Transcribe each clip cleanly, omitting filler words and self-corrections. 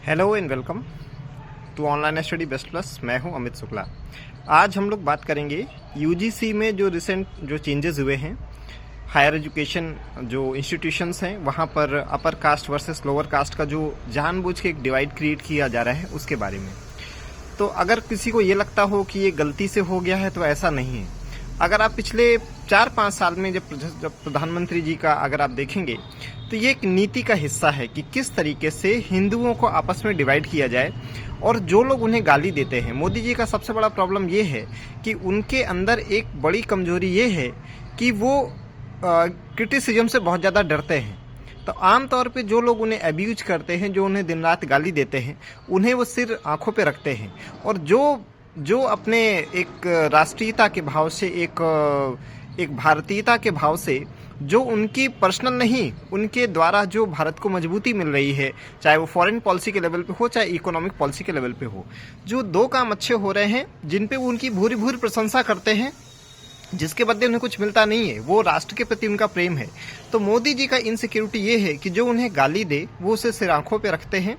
Hello and welcome to online study best plus. मैं हूं अमित शुक्ला। आज हम लोग बात करेंगे यूजीसी में जो रिसेंट जो चेंजेस हुए हैं, हायर एजुकेशन जो इंस्टीट्यूशंस हैं वहां पर upper caste versus lower caste का जो जानबूझ के एक डिवाइड क्रिएट किया जा रहा है उसके बारे में। तो अगर किसी को ये लगता हो कि ये गलती से हो गया है तो ऐसा नहीं है। अगर आप पिछले 4-5 साल में जब प्रधानमंत्री जी का अगर आप देखेंगे तो ये एक नीति का हिस्सा है कि किस तरीके से हिंदुओं को आपस में डिवाइड किया जाए। और जो लोग उन्हें गाली देते हैं, मोदी जी का सबसे बड़ा प्रॉब्लम ये है कि उनके अंदर एक बड़ी कमजोरी ये है कि वो क्रिटिसिज्म से बहुत ज़्यादा डरते हैं। तो आमतौर पे जो लोग उन्हें अब्यूज करते हैं, जो उन्हें दिन रात गाली देते हैं, उन्हें वो सिर आंखों पे रखते हैं। और जो अपने एक राष्ट्रीयता के भाव से, एक भारतीयता के भाव से, जो उनकी पर्सनल नहीं, उनके द्वारा जो भारत को मजबूती मिल रही है, चाहे वो फॉरेन पॉलिसी के लेवल पे हो, चाहे इकोनॉमिक पॉलिसी के लेवल पे हो, जो दो काम अच्छे हो रहे हैं, जिन पे वो उनकी भूरी भूरी प्रशंसा करते हैं, जिसके बदले उन्हें कुछ मिलता नहीं है, वो राष्ट्र के प्रति उनका प्रेम है। तो मोदी जी का इनसिक्योरिटी ये है कि जो उन्हें गाली दे वो उसे सिर आंखों पे रखते हैं,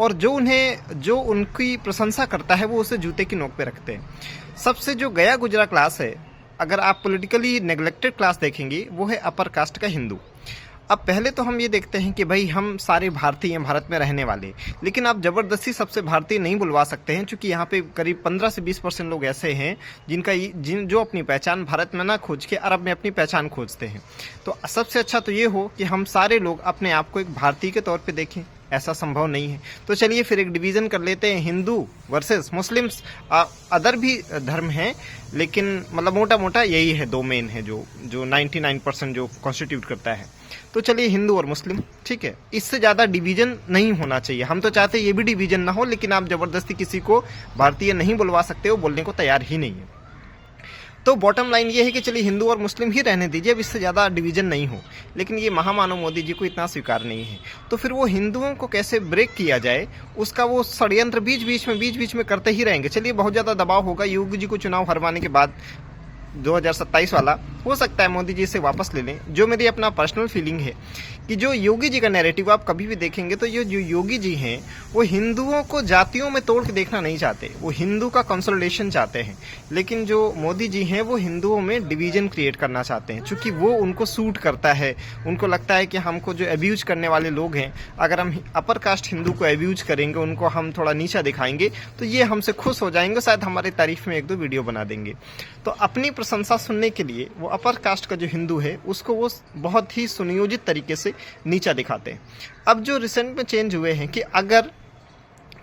और जो उनकी प्रशंसा करता है वो उसे जूते की नोक पे रखते हैं। सबसे जो गया गुजरा क्लास है, अगर आप पॉलिटिकली नेग्लेक्टेड क्लास देखेंगे, वो है अपर कास्ट का हिंदू। अब पहले तो हम ये देखते हैं कि भाई हम सारे भारतीय हैं, भारत में रहने वाले, लेकिन आप जबरदस्ती सबसे भारतीय नहीं बुलवा सकते हैं, क्योंकि यहाँ पे करीब 15 से 20% लोग ऐसे हैं जो अपनी पहचान भारत में ना खोज के अरब में अपनी पहचान खोजते हैं। तो सबसे अच्छा तो ये हो कि हम सारे लोग अपने आप को एक भारतीय के तौर पे देखें। ऐसा संभव नहीं है। तो चलिए फिर एक डिवीजन कर लेते हैं, हिंदू वर्सेस मुस्लिम्स। अदर भी धर्म हैं, लेकिन मतलब मोटा मोटा यही है, दो मेन है जो 99% जो कॉन्स्टिट्यूट करता है। तो चलिए हिंदू और मुस्लिम, ठीक है, इससे ज़्यादा डिवीजन नहीं होना चाहिए। हम तो चाहते हैं ये भी डिवीजन ना हो, लेकिन आप जबरदस्ती किसी को भारतीय नहीं बुलवा सकते हो, बोलने को तैयार ही नहीं है। तो बॉटम लाइन ये है कि चलिए हिंदू और मुस्लिम ही रहने दीजिए, अब इससे ज़्यादा डिवीजन नहीं हो। लेकिन ये महामानव मोदी जी को इतना स्वीकार नहीं है। तो फिर वो हिंदुओं को कैसे ब्रेक किया जाए, उसका वो षड्यंत्र बीच बीच में करते ही रहेंगे। चलिए बहुत ज़्यादा दबाव होगा, योगी जी को चुनाव हरवाने के बाद 2027 वाला, हो सकता है मोदी जी से वापस ले लें। जो मेरी अपना पर्सनल फीलिंग है कि जो योगी जी का नैरेटिव आप कभी भी देखेंगे तो ये जो योगी जी हैं वो हिंदुओं को जातियों में तोड़ के देखना नहीं चाहते, वो हिंदू का कंसोलिडेशन चाहते हैं। लेकिन जो मोदी जी हैं वो हिंदुओं में डिवीजन क्रिएट करना चाहते हैं, क्योंकि वो उनको सूट करता है। उनको लगता है कि हमको जो अब्यूज करने वाले लोग हैं, अगर हम अपर कास्ट हिंदू को अब्यूज करेंगे, उनको हम थोड़ा नीचा दिखाएंगे, तो ये हमसे खुश हो जाएंगे, शायद हमारी तारीफ में 1-2 वीडियो बना देंगे। तो अपनी प्रशंसा सुनने के लिए वो अपर कास्ट का जो हिंदू है उसको वो बहुत ही सुनियोजित तरीके से नीचा दिखाते हैं। अब जो रिसेंट में चेंज हुए हैं कि अगर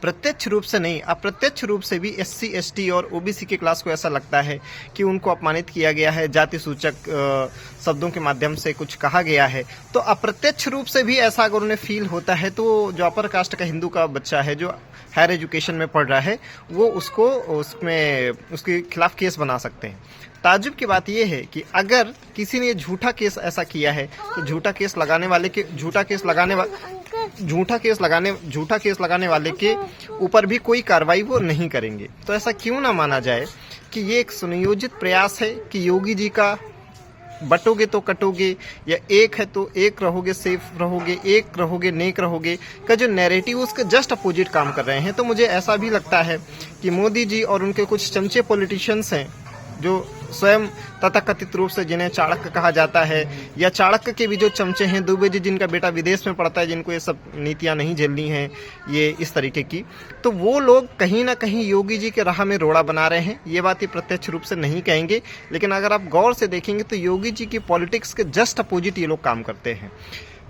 प्रत्यक्ष रूप से नहीं, अप्रत्यक्ष रूप से भी SC ST और OBC के क्लास को ऐसा लगता है कि उनको अपमानित किया गया है, जाति सूचक शब्दों के माध्यम से कुछ कहा गया है, तो अप्रत्यक्ष रूप से भी ऐसा अगर उन्हें फील होता है तो जो अपर कास्ट का हिंदू का बच्चा है जो हायर एजुकेशन में पढ़ रहा है, वो उसके खिलाफ केस बना सकते हैं। ताज्जुब की बात यह है कि अगर किसी ने झूठा केस ऐसा किया है तो झूठा केस लगाने वाले के ऊपर भी कोई कार्रवाई वो नहीं करेंगे। तो ऐसा क्यों ना माना जाए कि ये एक सुनियोजित प्रयास है कि योगी जी का बटोगे तो कटोगे, या एक है तो एक रहोगे, सेफ रहोगे, एक रहोगे नेक रहोगे का जो नैरेटिव उसके जस्ट अपोजिट काम कर रहे हैं। तो मुझे ऐसा भी लगता है कि मोदी जी और उनके कुछ चमचे पॉलिटिशियंस हैं जो स्वयं तथाकथित रूप से जिन्हें चाणक्य कहा जाता है, या चाणक्य के भी जो चमचे हैं, दुबे जी जिनका बेटा विदेश में पढ़ता है, जिनको ये सब नीतियां नहीं झेलनी हैं, ये इस तरीके की, तो वो लोग कहीं ना कहीं योगी जी के राह में रोड़ा बना रहे हैं। ये बात ये प्रत्यक्ष रूप से नहीं कहेंगे, लेकिन अगर आप गौर से देखेंगे तो योगी जी की पॉलिटिक्स के जस्ट अपोजिट ये लोग काम करते हैं।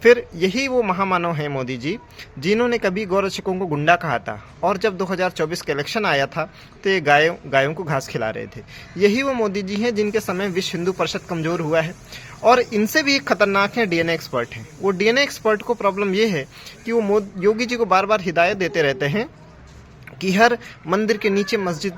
फिर यही वो महामानव हैं मोदी जी, जिन्होंने कभी गौरक्षकों को गुंडा कहा था, और जब 2024 का इलेक्शन आया था तो ये गायों को घास खिला रहे थे। यही वो मोदी जी हैं जिनके समय विश्व हिंदू परिषद कमजोर हुआ है। और इनसे भी एक खतरनाक है DNA एक्सपर्ट हैं। वो DNA एक्सपर्ट को प्रॉब्लम ये है कि वो योगी जी को बार बार हिदायत देते रहते हैं कि हर मंदिर के नीचे मस्जिद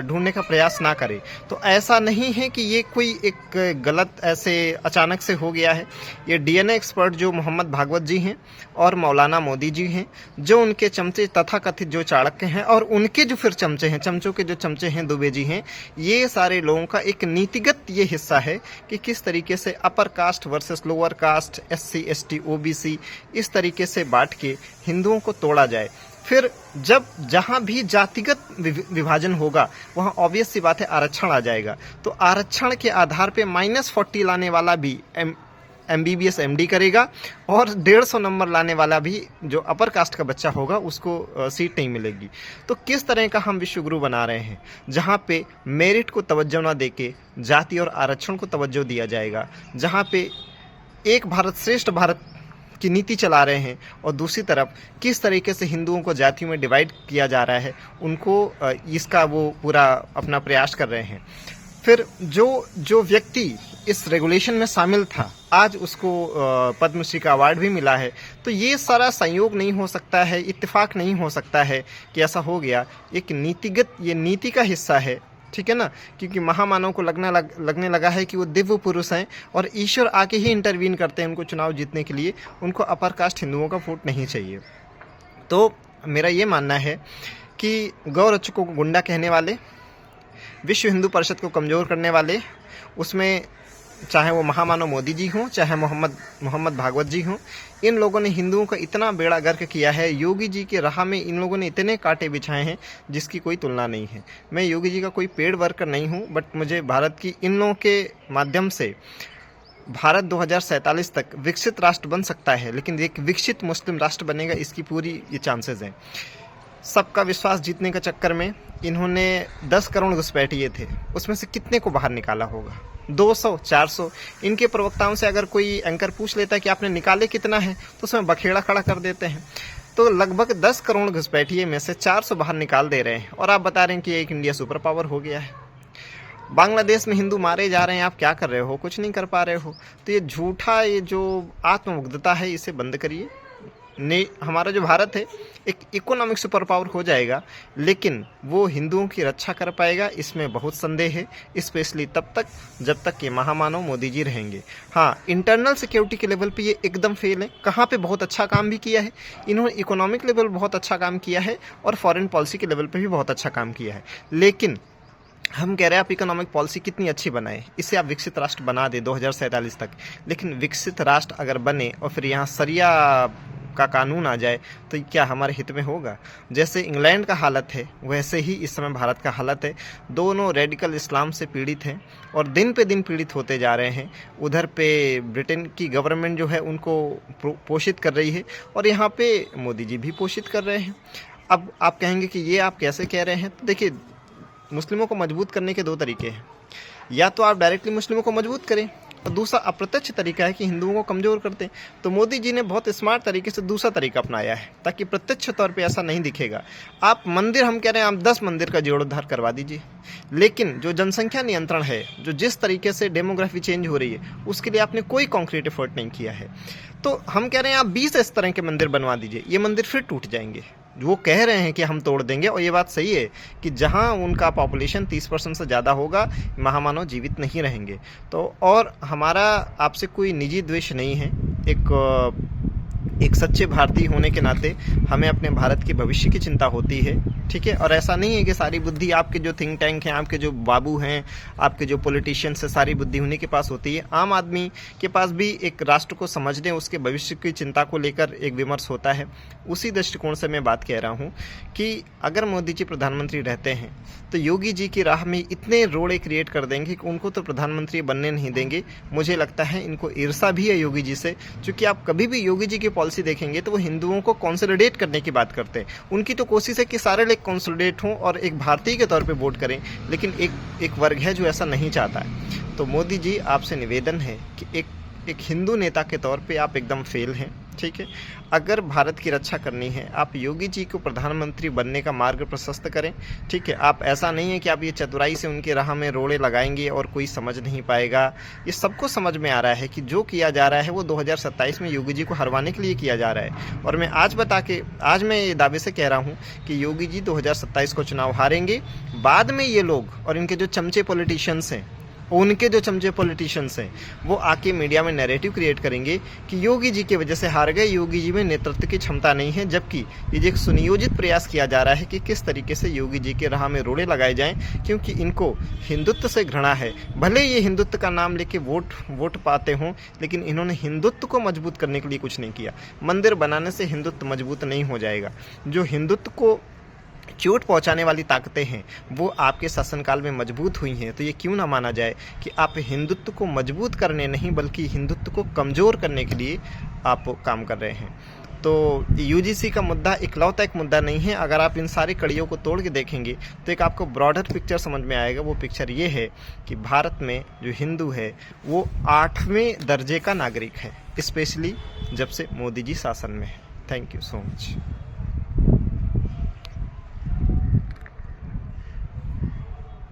ढूंढने का प्रयास ना करें। तो ऐसा नहीं है कि ये कोई एक गलत ऐसे अचानक से हो गया है। ये DNA एक्सपर्ट जो मोहम्मद भागवत जी हैं और मौलाना मोदी जी हैं, जो उनके चमचे तथाकथित जो चाणक्य हैं, और उनके जो फिर चमचे हैं, चमचों के जो चमचे हैं दुबे जी हैं, ये सारे लोगों का एक नीतिगत ये हिस्सा है कि किस तरीके से upper caste versus lower caste, SC ST OBC इस तरीके से बांट के हिंदुओं को तोड़ा जाए। फिर जब जहाँ भी जातिगत विभाजन होगा वहाँ ऑब्वियस सी बात है आरक्षण आ जाएगा। तो आरक्षण के आधार पे -40 लाने वाला भी MBBS MD करेगा और 150 नंबर लाने वाला भी जो अपर कास्ट का बच्चा होगा उसको सीट नहीं मिलेगी। तो किस तरह का हम विश्वगुरु बना रहे हैं, जहाँ पे मेरिट को तवज्जो ना देके जाति और आरक्षण को तवज्जो दिया जाएगा, जहाँ पे एक भारत श्रेष्ठ भारत की नीति चला रहे हैं और दूसरी तरफ किस तरीके से हिंदुओं को जातियों में डिवाइड किया जा रहा है, उनको इसका वो पूरा अपना प्रयास कर रहे हैं। फिर जो व्यक्ति इस रेगुलेशन में शामिल था आज उसको पद्मश्री का अवार्ड भी मिला है। तो ये सारा संयोग नहीं हो सकता है, इत्तेफाक नहीं हो सकता है कि ऐसा हो गया। एक नीतिगत ये नीति का हिस्सा है, ठीक है ना, क्योंकि महामानव को लगने लगा है कि वो दिव्य पुरुष हैं और ईश्वर आके ही इंटरवीन करते हैं उनको चुनाव जीतने के लिए, उनको अपर कास्ट हिंदुओं का वोट नहीं चाहिए। तो मेरा ये मानना है कि गौ रक्षकों को गुंडा कहने वाले, विश्व हिंदू परिषद को कमज़ोर करने वाले, उसमें चाहे वो महामानव मोदी जी हों चाहे मोहम्मद भागवत जी हों, इन लोगों ने हिंदुओं का इतना बेड़ा गर्क किया है। योगी जी के राह में इन लोगों ने इतने कांटे बिछाए हैं जिसकी कोई तुलना नहीं है। मैं योगी जी का कोई पेड वर्कर नहीं हूं, बट मुझे भारत की इन लोगों के माध्यम से भारत 2047 तक विकसित राष्ट्र बन सकता है, लेकिन एक विकसित मुस्लिम राष्ट्र बनेगा इसकी पूरी ये चांसेस हैं। सबका विश्वास जीतने का चक्कर में इन्होंने 10 करोड़ घुसपैठिए थे, उसमें से कितने को बाहर निकाला होगा? 200, 400। इनके प्रवक्ताओं से अगर कोई एंकर पूछ लेता है कि आपने निकाले कितना है तो उसमें बखेड़ा खड़ा कर देते हैं। तो लगभग 10 करोड़ घुसपैठिए में से 400 बाहर निकाल दे रहे हैं और आप बता रहे हैं कि एक इंडिया सुपर पावर हो गया है। बांग्लादेश में हिंदू मारे जा रहे हैं, आप क्या कर रहे हो? कुछ नहीं कर पा रहे हो। तो ये झूठा ये जो आत्ममुग्धता है इसे बंद करिए। हमारा जो भारत है एक इकोनॉमिक सुपर पावर हो जाएगा, लेकिन वो हिंदुओं की रक्षा कर पाएगा इसमें बहुत संदेह है, स्पेशली तब तक जब तक कि महामानव मोदी जी रहेंगे। हाँ, इंटरनल सिक्योरिटी के लेवल पे ये एकदम फेल है। कहाँ पे बहुत अच्छा काम भी किया है इन्होंने, इकोनॉमिक लेवल बहुत अच्छा काम किया है और फॉरेन पॉलिसी के लेवल पे भी बहुत अच्छा काम किया है। लेकिन हम कह रहे हैं आप इकोनॉमिक पॉलिसी कितनी अच्छी बनाए, इसे आप विकसित राष्ट्र बना दे 2047 तक, लेकिन विकसित राष्ट्र अगर बने और फिर यहाँ सरिया का कानून आ जाए तो क्या हमारे हित में होगा? जैसे इंग्लैंड का हालत है वैसे ही इस समय भारत का हालत है। दोनों रेडिकल इस्लाम से पीड़ित हैं और दिन पे दिन पीड़ित होते जा रहे हैं। उधर पे ब्रिटेन की गवर्नमेंट जो है उनको पोषित कर रही है और यहाँ पे मोदी जी भी पोषित कर रहे हैं। अब आप कहेंगे कि ये आप कैसे कह रहे हैं? तो देखिए, मुस्लिमों को मजबूत करने के 2 तरीके हैं। या तो आप डायरेक्टली मुस्लिमों को मजबूत करें और दूसरा अप्रत्यक्ष तरीका है कि हिंदुओं को कमज़ोर करते हैं। तो मोदी जी ने बहुत स्मार्ट तरीके से दूसरा तरीका अपनाया है ताकि प्रत्यक्ष तौर पे ऐसा नहीं दिखेगा। आप मंदिर, हम कह रहे हैं आप 10 मंदिर का जीर्णोद्धार करवा दीजिए, लेकिन जो जनसंख्या नियंत्रण है, जो जिस तरीके से डेमोग्राफी चेंज हो रही है, उसके लिए आपने कोई कॉन्क्रीट एफर्ट नहीं किया है। तो हम कह रहे हैं आप 20 इस तरह के मंदिर बनवा दीजिए, ये मंदिर फिर टूट जाएंगे। वो कह रहे हैं कि हम तोड़ देंगे और ये बात सही है कि जहां उनका पॉपुलेशन 30% से ज़्यादा होगा, महामानव जीवित नहीं रहेंगे। तो और हमारा आपसे कोई निजी द्वेष नहीं है, एक सच्चे भारतीय होने के नाते हमें अपने भारत के भविष्य की चिंता होती है, ठीक है। और ऐसा नहीं है कि सारी बुद्धि आपके जो थिंक टैंक हैं, आपके जो बाबू हैं, आपके जो पॉलिटिशियंस हैं, सारी बुद्धि उन्हीं के पास होती है। आम आदमी के पास भी एक राष्ट्र को समझने, उसके भविष्य की चिंता को लेकर एक विमर्श होता है। उसी दृष्टिकोण से मैं बात कह रहा हूँ कि अगर मोदी जी प्रधानमंत्री रहते हैं तो योगी जी की राह में इतने रोड़े क्रिएट कर देंगे कि उनको तो प्रधानमंत्री बनने नहीं देंगे। मुझे लगता है इनको ईर्षा भी है योगी जी से, क्योंकि आप कभी भी योगी जी की पॉलिसी देखेंगे तो वो हिंदुओं को कंसोलिडेट करने की बात करते हैं। उनकी तो कोशिश है कि सारे लोग कंसोलिडेट हों और एक भारतीय के तौर पे वोट करें, लेकिन एक वर्ग है जो ऐसा नहीं चाहता है। तो मोदी जी, आपसे निवेदन है कि एक हिंदू नेता के तौर पे आप एकदम फेल हैं, ठीक है। अगर भारत की रक्षा करनी है, आप योगी जी को प्रधानमंत्री बनने का मार्ग प्रशस्त करें, ठीक है। आप ऐसा नहीं है कि आप ये चतुराई से उनके राह में रोड़े लगाएंगे और कोई समझ नहीं पाएगा। ये सबको समझ में आ रहा है कि जो किया जा रहा है वो 2027 में योगी जी को हरवाने के लिए किया जा रहा है। और मैं आज मैं ये दावे से कह रहा हूँ कि योगी जी 2027 को चुनाव हारेंगे। बाद में ये लोग और इनके जो चमचे पॉलिटिशियंस हैं उनके जो चमचे पॉलिटिशियंस हैं वो आके मीडिया में नैरेटिव क्रिएट करेंगे कि योगी जी की वजह से हार गए, योगी जी में नेतृत्व की क्षमता नहीं है, जबकि ये एक सुनियोजित प्रयास किया जा रहा है कि किस तरीके से योगी जी के राह में रोड़े लगाए जाएं, क्योंकि इनको हिंदुत्व से घृणा है। भले ये हिंदुत्व का नाम लेके वोट पाते हों, लेकिन इन्होंने हिंदुत्व को मजबूत करने के लिए कुछ नहीं किया। मंदिर बनाने से हिंदुत्व मजबूत नहीं हो जाएगा। जो हिंदुत्व को चोट पहुंचाने वाली ताकतें हैं वो आपके शासनकाल में मजबूत हुई हैं, तो ये क्यों ना माना जाए कि आप हिंदुत्व को मजबूत करने नहीं बल्कि हिंदुत्व को कमज़ोर करने के लिए आप काम कर रहे हैं। तो यूजीसी का मुद्दा इकलौता एक मुद्दा नहीं है। अगर आप इन सारी कड़ियों को तोड़ के देखेंगे तो एक आपको ब्रॉडर पिक्चर समझ में आएगा। वो पिक्चर ये है कि भारत में जो हिंदू है वो 8वें दर्जे का नागरिक है, स्पेशली जब से मोदी जी शासन में है। Thank you so much.